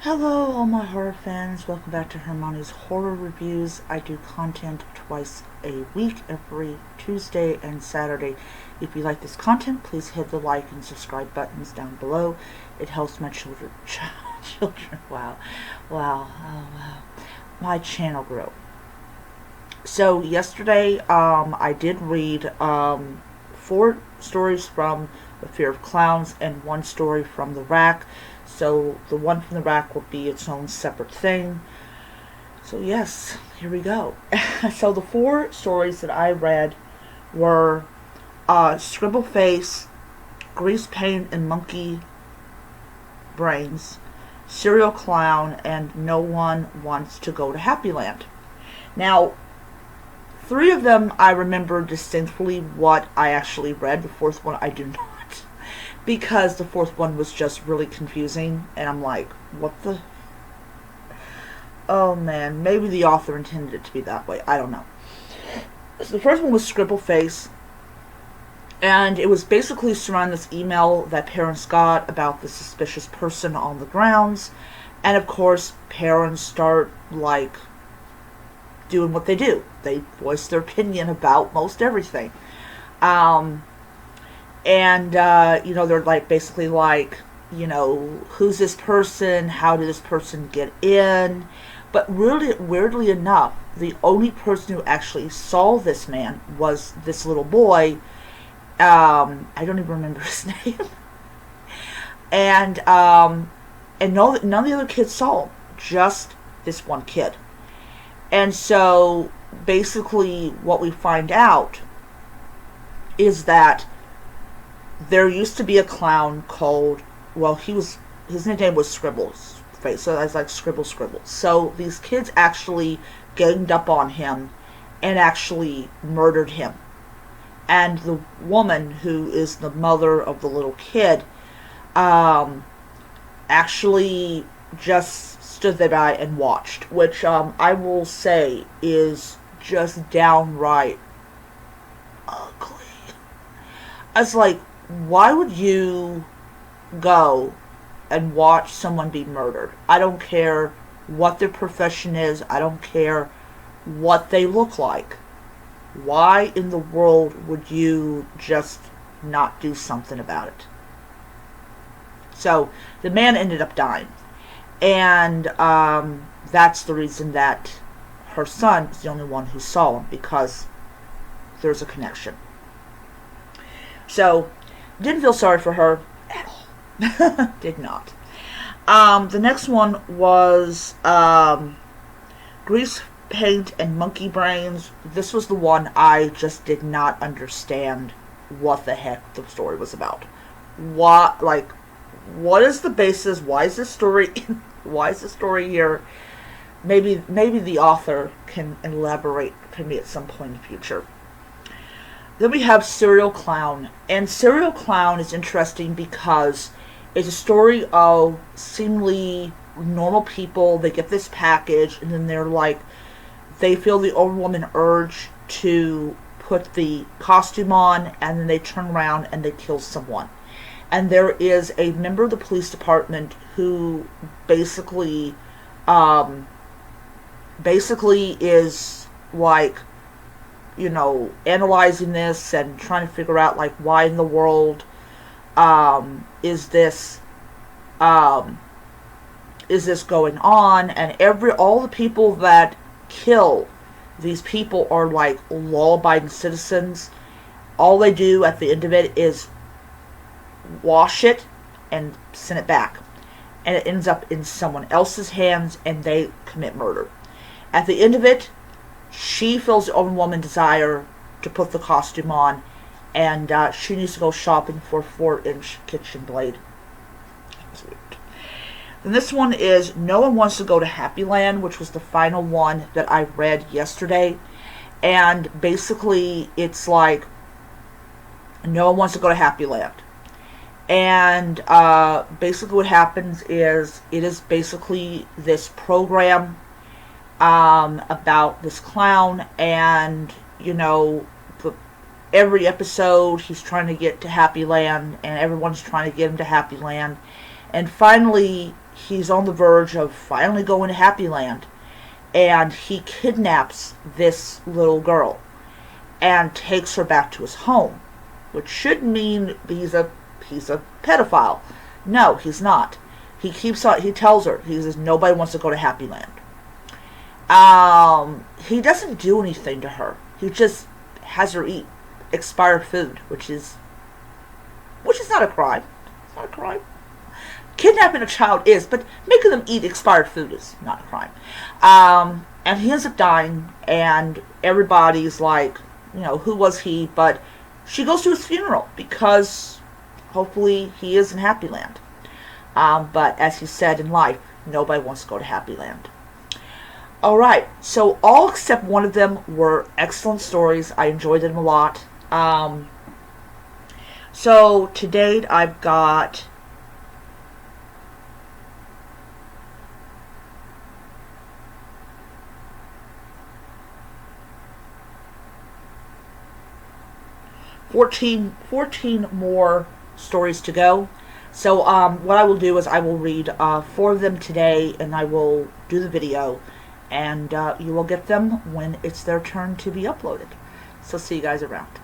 Hello, all my horror fans. Welcome back to Hermione's Horror Reviews. I do content twice a week, every Tuesday and Saturday. If you like this content, please hit the like and subscribe buttons down below. It helps my children, wow, my channel grow. So yesterday, I did read 4 stories from The Fear of Clowns and 1 story from The Rack. So the one from The Rack will be its own separate thing. So yes, here we go. So the 4 stories that I read were Scribble Face, Grease Paint and Monkey Brains, Serial Clown, and No One Wants to Go to Happy Land. Now, 3 of them I remember distinctly what I actually read. The 4th one I do not. Because the 4th one was just really confusing. And I'm like, what the... Oh man, maybe the author intended it to be that way. I don't know. So the first one was Scribble Face. And it was basically surrounding this email that parents got about the suspicious person on the grounds. And of course, parents start, like, doing what they do. They voice their opinion about most everything. They're like, basically like, who's this person? How did this person get in? But really, weirdly enough, the only person who actually saw this man was this little boy. I don't even remember his name. and none of the other kids saw him. Just this one kid. And so, basically, what we find out is that there used to be a clown called, his nickname was Scribbles Face, so that's like Scribble. So these kids actually ganged up on him and actually murdered him. And the woman who is the mother of the little kid, actually just stood there by and watched, which I will say is just downright ugly. I was like, why would you go and watch someone be murdered? I don't care what their profession is. I don't care what they look like. Why in the world would you just not do something about it? So the man ended up dying. And that's the reason that her son is the only one who saw him, because there's a connection. So, didn't feel sorry for her at all. Did not. The next one was Grease Paint and Monkey Brains. This was the one I just did not understand what the heck the story was about. What is the basis? Why is this story here? Maybe the author can elaborate for me at some point in the future. Then we have Serial Clown. And Serial Clown is interesting because it's a story of seemingly normal people. They get this package and then they feel the overwhelming urge to put the costume on, and then they turn around and they kill someone. And there is a member of the police department who basically is like, analyzing this and trying to figure out, like, why in the world is this going on. And all the people that kill these people are like law-abiding citizens. All they do at the end of it is wash it and send it back, and it ends up in someone else's hands and they commit murder. At the end of it, she feels the overwhelming desire to put the costume on, and she needs to go shopping for a 4-inch kitchen blade. That's weird. Then this one is No One Wants to Go to Happy Land, which was the final one that I read yesterday. And basically, it's like, no one wants to go to Happy Land. And basically what happens is, it is basically this program about this clown, and every episode he's trying to get to Happy Land, and everyone's trying to get him to Happy Land, and finally he's on the verge of finally going to Happy Land, and he kidnaps this little girl and takes her back to his home, which should mean he's a pedophile. No, he's not. He keeps on. He tells her. He says nobody wants to go to Happy Land. He doesn't do anything to her. He just has her eat expired food, which is not a crime. It's not a crime. Kidnapping a child is, but making them eat expired food is not a crime. And he ends up dying, and everybody's like, who was he? But she goes to his funeral because hopefully he is in Happy Land. But as he said in life, nobody wants to go to Happy Land. Alright, so all except one of them were excellent stories. I enjoyed them a lot. So to date, I've got 14 more stories to go. So what I will do is I will read 4 of them today, and I will do the video, and you will get them when it's their turn to be uploaded. So see you guys around.